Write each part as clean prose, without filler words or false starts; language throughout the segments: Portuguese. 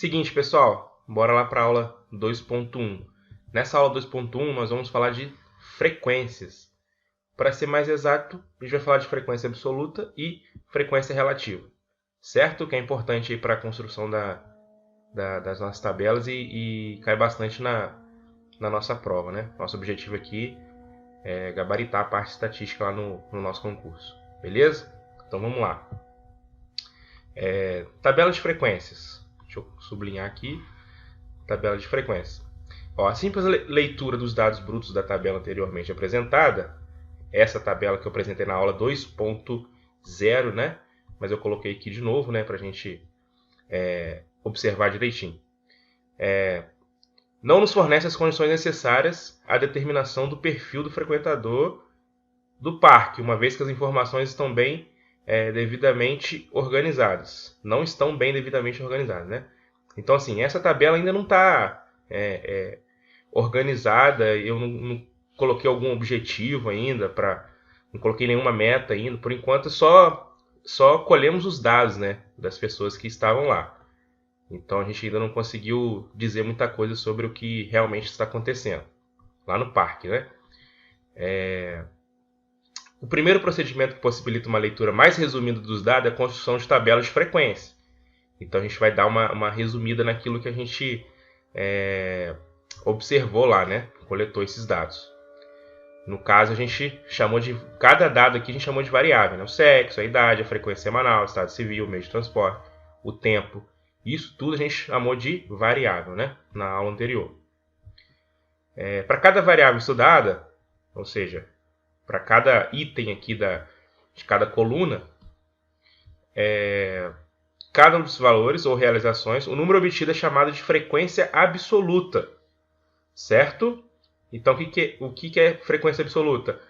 Seguinte, pessoal, bora lá para a aula 2.1. Nessa aula 2.1 nós vamos falar de frequências. Para ser mais exato, a gente vai falar de frequência absoluta e frequência relativa, certo? Que é importante para a construção das nossas tabelas e cai bastante na nossa prova, né? Nosso objetivo aqui é gabaritar a parte estatística lá no nosso concurso, beleza? Então vamos lá. Tabela de frequências. Deixa eu sublinhar aqui. Tabela de frequências. A simples leitura dos dados brutos da tabela anteriormente apresentada, essa tabela que eu apresentei na aula 2.0, né? Mas eu coloquei aqui de novo, né? Para a gente observar direitinho. Não nos fornece as condições necessárias à determinação do perfil do frequentador do parque, uma vez que as informações estão devidamente organizadas. Não estão bem devidamente organizadas, né? Então, assim, essa tabela ainda não está organizada. Eu não coloquei algum objetivo ainda, não coloquei nenhuma meta ainda. Por enquanto, só colhemos os dados, né, das pessoas que estavam lá. Então, a gente ainda não conseguiu dizer muita coisa sobre o que realmente está acontecendo lá no parque, né? O primeiro procedimento que possibilita uma leitura mais resumida dos dados é a construção de tabelas de frequência. Então a gente vai dar uma resumida naquilo que a gente observou lá, né? Coletou esses dados. No caso, a gente chamou de... Cada dado aqui a gente chamou de variável, né? O sexo, a idade, a frequência semanal, o estado civil, o meio de transporte, o tempo. Isso tudo a gente chamou de variável, né? Na aula anterior. Para cada variável estudada, ou seja, para cada item aqui de cada coluna, cada um dos valores ou realizações, o número obtido é chamado de frequência absoluta, certo? Então, o que é frequência absoluta?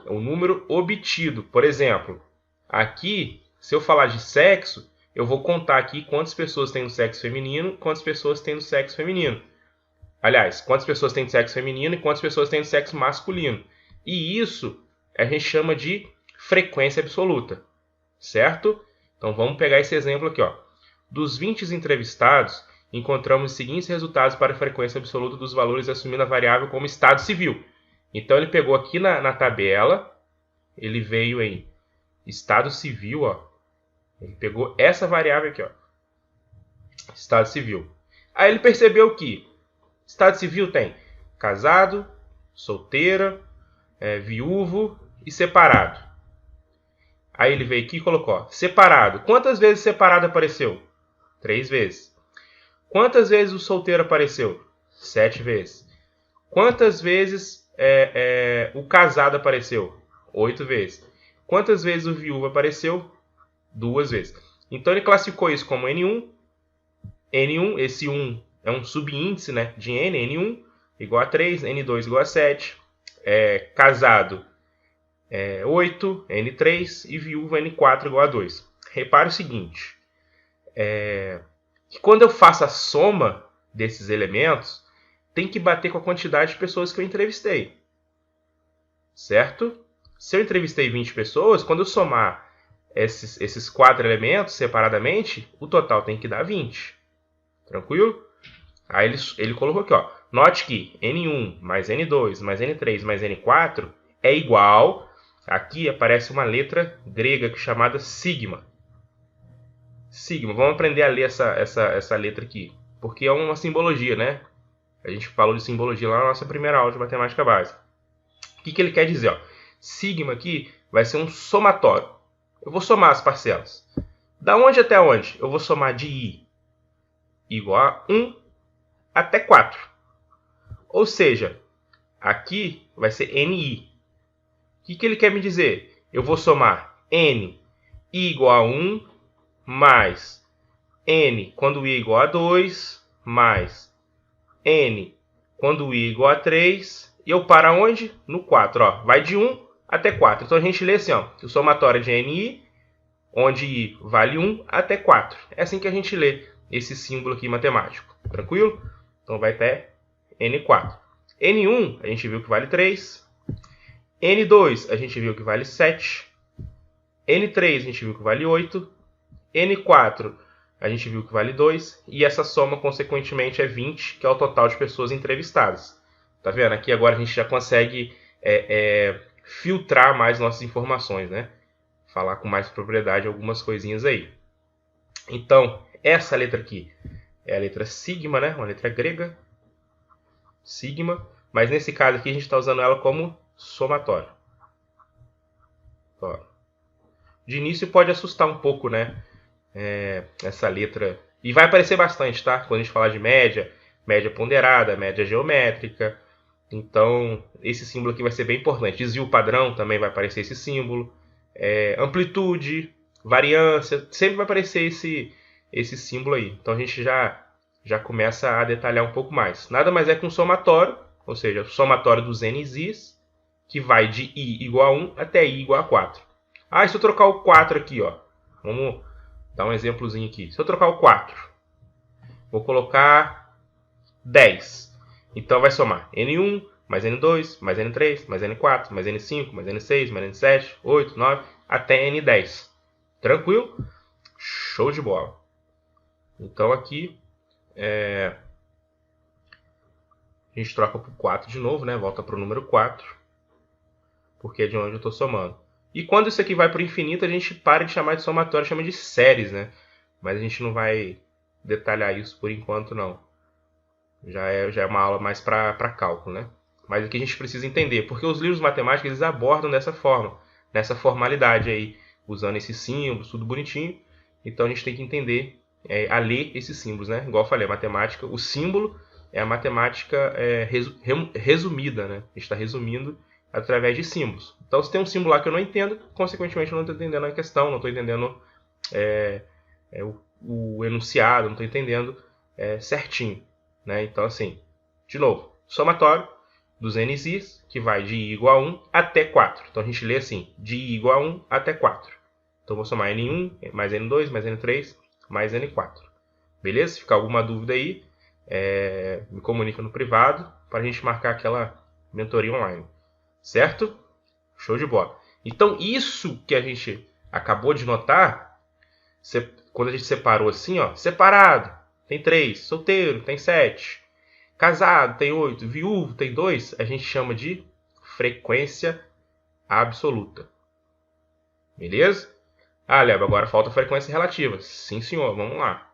É o número obtido. Por exemplo, aqui, se eu falar de sexo, eu vou contar aqui quantas pessoas têm no sexo feminino e quantas pessoas têm no sexo feminino. Aliás, quantas pessoas têm no sexo feminino e quantas pessoas têm no sexo masculino. E isso a gente chama de frequência absoluta, certo? Então vamos pegar esse exemplo aqui. Dos 20 entrevistados, encontramos os seguintes resultados para a frequência absoluta dos valores assumindo a variável como estado civil. Então ele pegou aqui na tabela, ele veio em estado civil, ele pegou essa variável aqui, estado civil. Aí ele percebeu que estado civil tem casado, solteira, viúvo e separado. Aí ele veio aqui e colocou, separado. Quantas vezes separado apareceu? 3 vezes. Quantas vezes o solteiro apareceu? 7 vezes. Quantas vezes o casado apareceu? 8 vezes. Quantas vezes o viúvo apareceu? 2 vezes. Então ele classificou isso como N1. N1, esse 1 é um subíndice, né, de N. N1 igual a 3, N2 igual a 7. Casado 8, N3 e viúva N4 igual a 2. Repare o seguinte, que quando eu faço a soma desses elementos, tem que bater com a quantidade de pessoas que eu entrevistei. Certo? Se eu entrevistei 20 pessoas, quando eu somar esses 4 elementos separadamente, o total tem que dar 20. Tranquilo? Aí ele colocou aqui, note que N1 mais N2 mais N3 mais N4 é igual... Aqui aparece uma letra grega chamada sigma. Sigma. Vamos aprender a ler essa letra aqui. Porque é uma simbologia, né? A gente falou de simbologia lá na nossa primeira aula de matemática básica. O que ele quer dizer? Sigma aqui vai ser um somatório. Eu vou somar as parcelas. Da onde até onde? Eu vou somar de I igual a 1 até 4. Ou seja, aqui vai ser NI. O que ele quer me dizer? Eu vou somar N igual a 1 mais N quando I igual a 2 mais N quando I igual a 3. E eu paro onde? No 4. Vai de 1 até 4. Então a gente lê assim, o somatório de NI, onde I vale 1 até 4. É assim que a gente lê esse símbolo aqui matemático. Tranquilo? Então vai até N4. N1 a gente viu que vale 3. N2 a gente viu que vale 7. N3 a gente viu que vale 8. N4 a gente viu que vale 2, e essa soma, consequentemente, é 20, que é o total de pessoas entrevistadas. Tá vendo? Aqui agora a gente já consegue filtrar mais nossas informações, né? Falar com mais propriedade algumas coisinhas aí. Então, essa letra aqui é a letra sigma, né? Uma letra grega, sigma, mas nesse caso aqui a gente está usando ela como somatório. Ó. De início pode assustar um pouco, né? Essa letra. E vai aparecer bastante, tá? Quando a gente falar de média, média ponderada, média geométrica. Então, esse símbolo aqui vai ser bem importante. Desvio padrão também vai aparecer esse símbolo. Amplitude, variância, sempre vai aparecer esse símbolo aí. Então a gente já começa a detalhar um pouco mais. Nada mais é que um somatório, ou seja, o somatório dos n's i's, que vai de i igual a 1 até i igual a 4. E se eu trocar o 4 aqui, ó, vamos dar um exemplozinho aqui. Se eu trocar o 4, vou colocar 10. Então vai somar N1, mais N2, mais N3, mais N4, mais N5, mais N6, mais N7, 8, 9, até N10. Tranquilo? Show de bola. Então aqui a gente troca por 4 de novo, né? Volta para o número 4, porque é de onde eu estou somando. E quando isso aqui vai para o infinito, a gente para de chamar de somatório, chama de séries, né? Mas a gente não vai detalhar isso por enquanto, não. Já é uma aula mais para cálculo, né? Mas aqui a gente precisa entender, porque os livros matemáticos eles abordam dessa forma, nessa formalidade aí, usando esses símbolos, tudo bonitinho. Então a gente tem que entender a ler esses símbolos, né? Igual eu falei, a matemática, o símbolo é a matemática resumida, né? A gente está resumindo através de símbolos. Então se tem um símbolo lá que eu não entendo, consequentemente eu não estou entendendo a questão, não estou entendendo o enunciado, não estou entendendo certinho. Né? Então, assim, de novo, somatório dos n's i's, que vai de i igual a 1 até 4. Então, a gente lê assim, de i igual a 1 até 4. Então, vou somar n1, mais n2, mais n3, mais n4. Beleza? Se ficar alguma dúvida aí, me comunica no privado para a gente marcar aquela mentoria online. Certo? Show de bola. Então, isso que a gente acabou de notar, quando a gente separou assim, ó, separado, tem 3, solteiro, tem 7, casado, tem 8, viúvo, tem 2, a gente chama de frequência absoluta. Beleza? Léo, agora falta a frequência relativa. Sim, senhor, vamos lá.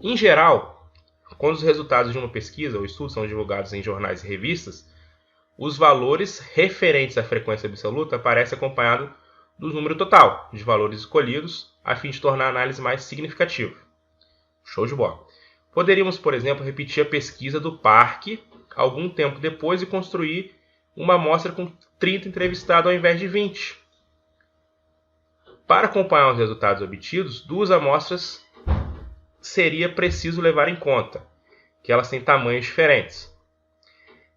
Em geral, quando os resultados de uma pesquisa ou estudo são divulgados em jornais e revistas, os valores referentes à frequência absoluta aparecem acompanhados do número total de valores escolhidos, a fim de tornar a análise mais significativa. Show de bola. Poderíamos, por exemplo, repetir a pesquisa do parque algum tempo depois e construir uma amostra com 30 entrevistados ao invés de 20. Para acompanhar os resultados obtidos, 2 amostras seria preciso levar em conta, que elas têm tamanhos diferentes.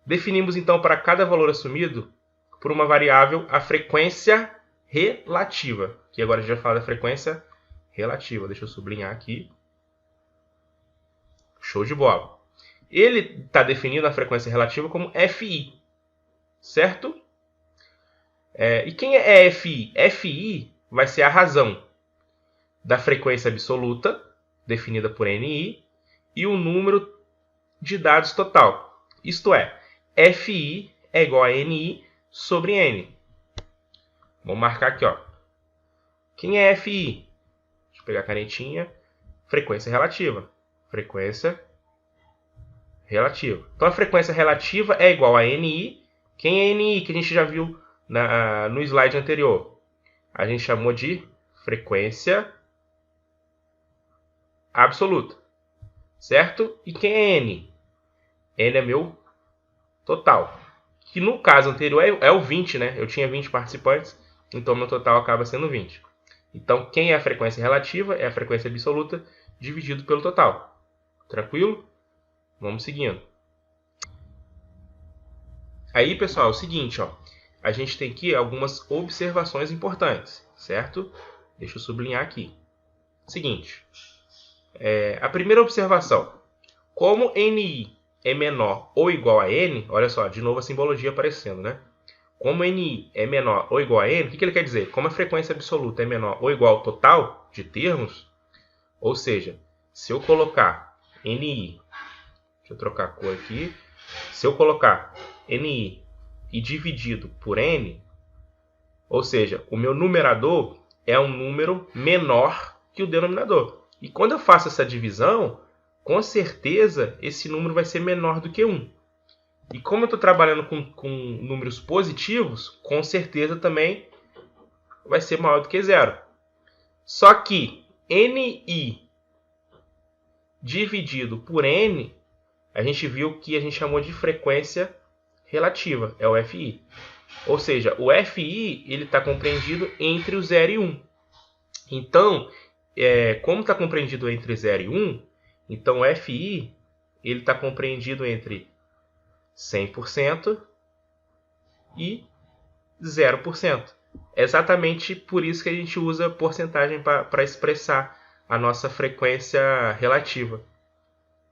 Definimos então para cada valor assumido por uma variável a frequência relativa, que agora a gente vai falar da frequência relativa. Deixa eu sublinhar aqui. Show de bola. Ele está definindo a frequência relativa como FI, certo? E quem é FI? FI vai ser a razão da frequência absoluta, definida por NI, e o número de dados total. Isto é, FI é igual a NI sobre N. Vamos marcar aqui, ó. Quem é FI? Deixa eu pegar a canetinha. Frequência relativa. Frequência relativa. Então, a frequência relativa é igual a NI. Quem é NI? Que a gente já viu no slide anterior. A gente chamou de frequência absoluta. Certo? E quem é N? N é meu total. Que no caso anterior é o 20, né? Eu tinha 20 participantes. Então, meu total acaba sendo 20. Então, quem é a frequência relativa é a frequência absoluta dividido pelo total. Tranquilo? Vamos seguindo. Aí, pessoal, é o seguinte, ó. A gente tem aqui algumas observações importantes, certo? Deixa eu sublinhar aqui. Seguinte. A primeira observação. Como NI é menor ou igual a N, olha só, de novo a simbologia aparecendo, né? Como NI é menor ou igual a N, o que ele quer dizer? Como a frequência absoluta é menor ou igual ao total de termos, ou seja, se eu colocar NI, deixa eu trocar a cor aqui, se eu colocar NI e dividido por N, ou seja, o meu numerador é um número menor que o denominador. E quando eu faço essa divisão, com certeza esse número vai ser menor do que 1. E como eu estou trabalhando com números positivos, com certeza também vai ser maior do que 0. Só que NI dividido por N, a gente viu que a gente chamou de frequência relativa, é o FI. Ou seja, o FI está compreendido entre o 0 e 1. Então, como está compreendido entre 0 e 1, então o FI está compreendido entre 100% e 0%. É exatamente por isso que a gente usa porcentagem para expressar a nossa frequência relativa.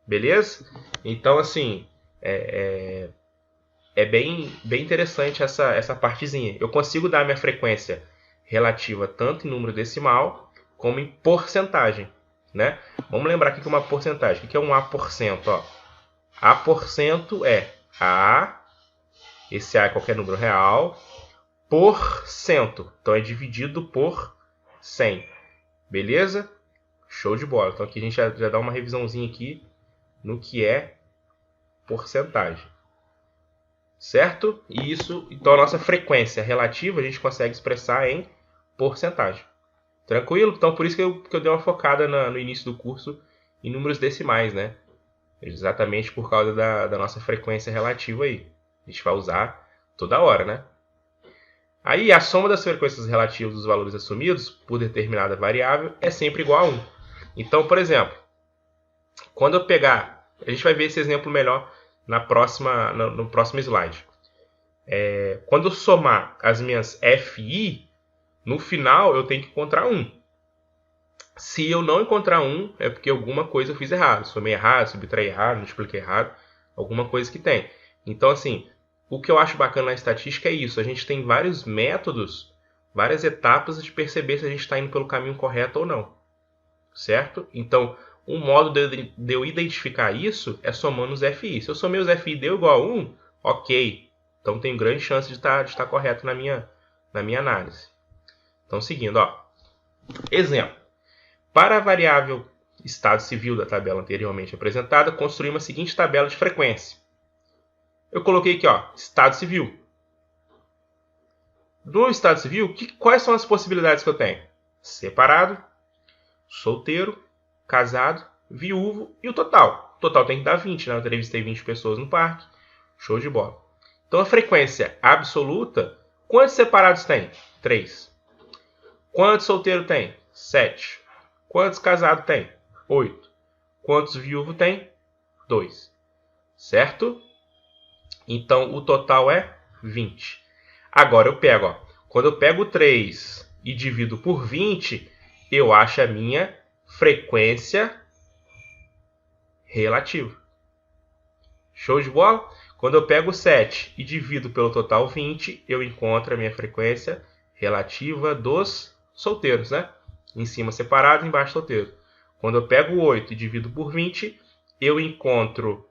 Beleza? Então, assim, é bem interessante essa partezinha. Eu consigo dar minha frequência relativa tanto em número decimal como em porcentagem, né? Vamos lembrar aqui que uma porcentagem. O que é um A%? Ó? A% é A, esse A é qualquer número real, por cento. Então é dividido por 100. Beleza? Show de bola. Então aqui a gente já dá uma revisãozinha aqui no que é porcentagem. Certo? E isso, então a nossa frequência relativa a gente consegue expressar em porcentagem. Tranquilo? Então por isso que eu dei uma focada no início do curso em números decimais, né? Exatamente por causa da nossa frequência relativa aí. A gente vai usar toda hora, né? Aí a soma das frequências relativas dos valores assumidos por determinada variável é sempre igual a 1. Então, por exemplo, quando eu pegar... A gente vai ver esse exemplo melhor no próximo slide. Quando eu somar as minhas FI, no final eu tenho que encontrar 1. Se eu não encontrar 1, é porque alguma coisa eu fiz errado. Somei errado, subtraí errado, multipliquei errado. Alguma coisa que tem. Então, assim, o que eu acho bacana na estatística é isso. A gente tem vários métodos, várias etapas de perceber se a gente está indo pelo caminho correto ou não. Certo? Então, um modo de eu identificar isso é somando os FI. Se eu somei os FI e deu igual a 1, ok. Então, tem grande chance de estar correto na minha análise. Então, seguindo, ó. Exemplo. Para a variável estado civil da tabela anteriormente apresentada, construí a seguinte tabela de frequência. Eu coloquei aqui, ó, estado civil. No estado civil, quais são as possibilidades que eu tenho? Separado, solteiro, casado, viúvo e o total. O total tem que dar 20, né? Eu entrevistei 20 pessoas no parque. Show de bola. Então, a frequência absoluta, quantos separados tem? 3. Quantos solteiros tem? 7. Quantos casados tem? 8. Quantos viúvos tem? 2. Certo? Então, o total é 20. Agora, eu pego, ó, quando eu pego 3 e divido por 20, eu acho a minha frequência relativa. Show de bola? Quando eu pego 7 e divido pelo total 20, eu encontro a minha frequência relativa dos solteiros, né? Em cima separado, embaixo solteiro. Quando eu pego 8 e divido por 20, eu encontro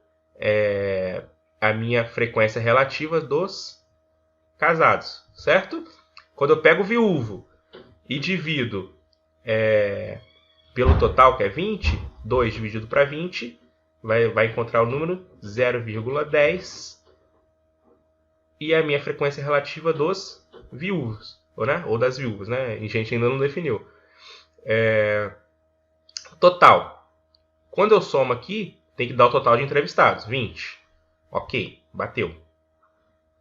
a minha frequência relativa dos casados, certo? Quando eu pego viúvo e divido pelo total, que é 20, 2 dividido para 20, vai encontrar o número 0,10 e a minha frequência relativa dos viúvos, ou das viúvas, né? A gente ainda não definiu. Total. Quando eu somo aqui, tem que dar o total de entrevistados, 20. Ok, bateu.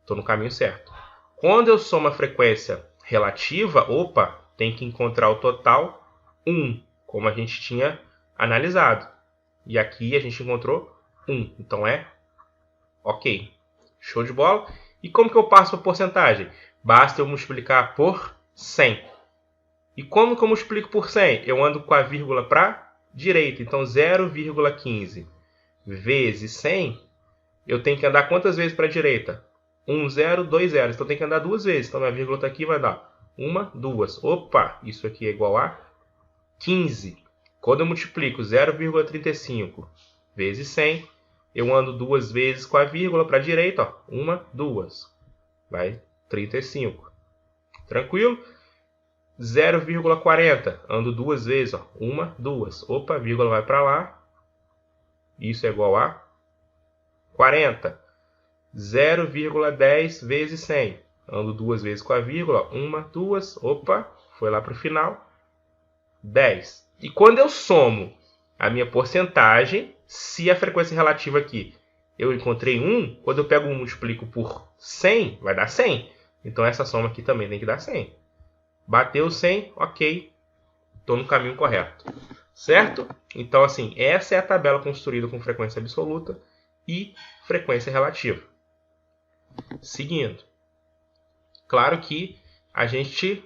Estou no caminho certo. Quando eu somo a frequência relativa, tem que encontrar o total 1, como a gente tinha analisado. E aqui a gente encontrou 1, então é ok. Show de bola? E como que eu passo para a porcentagem? Basta eu multiplicar por 100. E como que eu multiplico por 100? Eu ando com a vírgula para a direita. Então, 0,15 vezes 100, eu tenho que andar quantas vezes para a direita? 1 0, 2 0. Então tem que andar duas vezes. Então minha vírgula está aqui, vai dar 1, 2. Opa, isso aqui é igual a 15. Quando eu multiplico 0,35 vezes 100, eu ando duas vezes com a vírgula para a direita. Ó. 1, 2. Vai 35. Tranquilo? 0,40. Ando duas vezes. Ó. 1, 2. Opa, a vírgula vai para lá. Isso é igual a 40. 0,10 vezes 100. Ando duas vezes com a vírgula. 1, 2. Opa, foi lá para o final. 10. E quando eu somo a minha porcentagem, se a frequência relativa aqui eu encontrei 1, quando eu pego 1 e multiplico por 100, vai dar 100. Então essa soma aqui também tem que dar 100. Bateu 100, ok. Estou no caminho correto. Certo? Então, assim, essa é a tabela construída com frequência absoluta e frequência relativa. Seguindo. Claro que a gente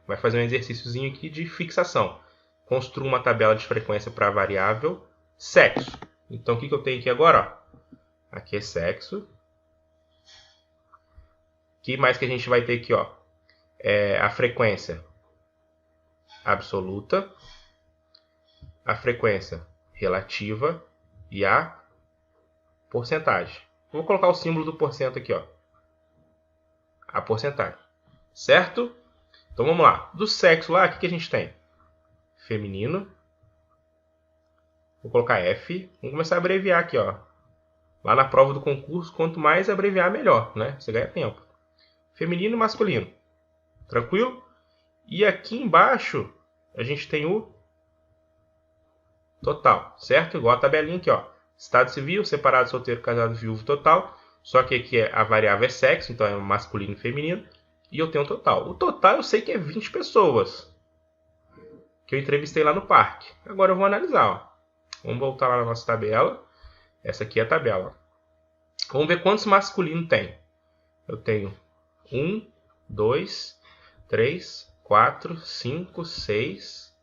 vai fazer um exercíciozinho aqui de fixação. Construa uma tabela de frequência para a variável sexo. Então, o que eu tenho aqui agora? Ó? Aqui é sexo. O que mais que a gente vai ter aqui? Ó? A frequência absoluta, a frequência relativa e a porcentagem. Vou colocar o símbolo do porcento aqui. Ó. A porcentagem. Certo? Então, vamos lá. Do sexo lá, o que a gente tem? Feminino. Vou colocar F. Vamos começar a abreviar aqui, ó. Lá na prova do concurso, quanto mais abreviar, melhor, né? Você ganha tempo. Feminino e masculino. Tranquilo? E aqui embaixo, a gente tem o total, certo? Igual a tabelinha aqui, ó. Estado civil, separado, solteiro, casado, viúvo, total. Só que aqui a variável é sexo, então é masculino e feminino. E eu tenho o total. O total eu sei que é 20 pessoas. Que eu entrevistei lá no parque. Agora eu vou analisar, ó. Vamos voltar lá na nossa tabela. Essa aqui é a tabela. Vamos ver quantos masculinos tem. Eu tenho 1, 2, 3, 4, 5, 6,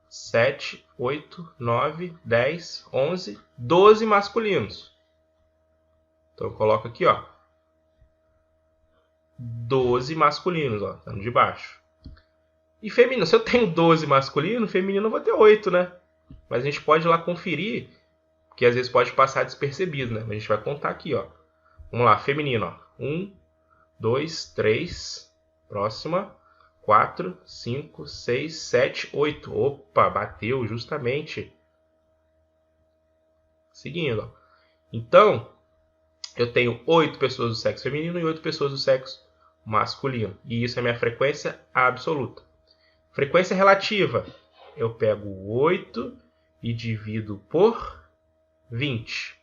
7, 8, 9, 10, 11, 12 masculinos. Então eu coloco aqui, ó. 12 masculinos, ó. Tá no de baixo. E feminino, se eu tenho 12 masculino, feminino eu vou ter 8, né? Mas a gente pode ir lá conferir, porque às vezes pode passar despercebido, né? Mas a gente vai contar aqui, ó. Vamos lá, feminino, ó. 1, 2, 3, próxima, 4, 5, 6, 7, 8. Opa, bateu justamente. Seguindo, ó. Então, eu tenho 8 pessoas do sexo feminino e 8 pessoas do sexo masculino. E isso é minha frequência absoluta. Frequência relativa, eu pego 8 e divido por 20.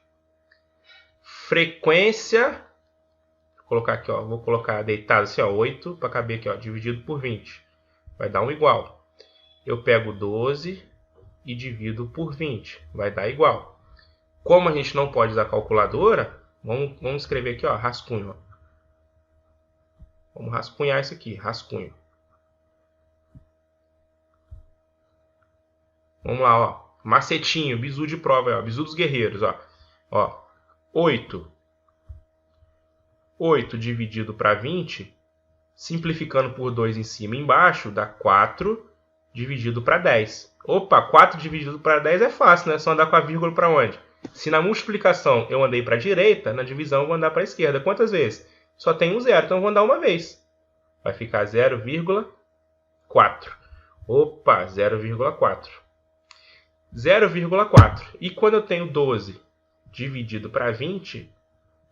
Frequência, vou colocar aqui, ó, vou colocar deitado assim, ó, 8 para caber aqui, ó, dividido por 20. Vai dar um igual. Eu pego 12 e divido por 20, vai dar igual. Como a gente não pode usar calculadora, vamos escrever aqui, ó, rascunho. Ó. Vamos rascunhar isso aqui, rascunho. Vamos lá, ó. Macetinho, bizu de prova, ó. Bizu dos guerreiros, ó. Ó. 8. 8 dividido para 20, simplificando por 2 em cima e embaixo, dá 4 dividido para 10. Opa, 4 dividido para 10 é fácil, né? É só andar com a vírgula para onde? Se na multiplicação eu andei para a direita, na divisão eu vou andar para a esquerda. Quantas vezes? Só tem um zero, então eu vou andar uma vez. Vai ficar 0,4. Opa, 0,4. 0,4. E quando eu tenho 12 dividido para 20,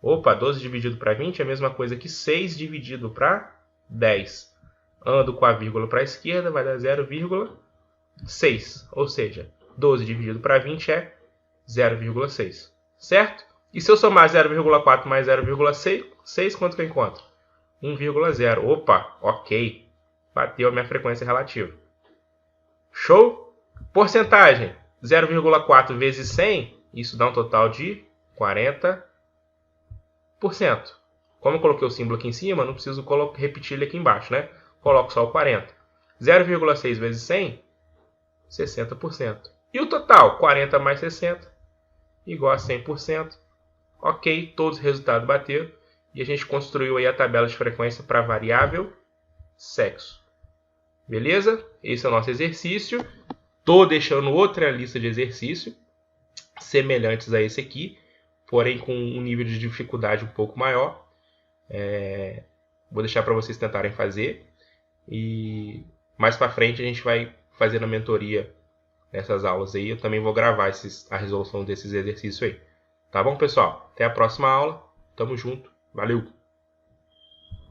opa, 12 dividido para 20 é a mesma coisa que 6 dividido para 10. Ando com a vírgula para a esquerda, vai dar 0,6. Ou seja, 12 dividido para 20 é 0,6. Certo? E se eu somar 0,4 mais 0,6, quanto que eu encontro? 1,0. Opa, ok. Bateu a minha frequência relativa. Show? Porcentagem. 0,4 vezes 100, isso dá um total de 40%. Como eu coloquei o símbolo aqui em cima, não preciso repetir ele aqui embaixo, né? Coloco só o 40. 0,6 vezes 100, 60%. E o total? 40 mais 60, igual a 100%. Ok, todos os resultados bateram. E a gente construiu aí a tabela de frequência para a variável sexo. Beleza? Esse é o nosso exercício. Estou deixando outra lista de exercícios semelhantes a esse aqui, porém com um nível de dificuldade um pouco maior. Vou deixar para vocês tentarem fazer. E mais para frente a gente vai fazer na mentoria essas aulas aí. Eu também vou gravar a resolução desses exercícios aí. Tá bom, pessoal? Até a próxima aula. Tamo junto. Valeu!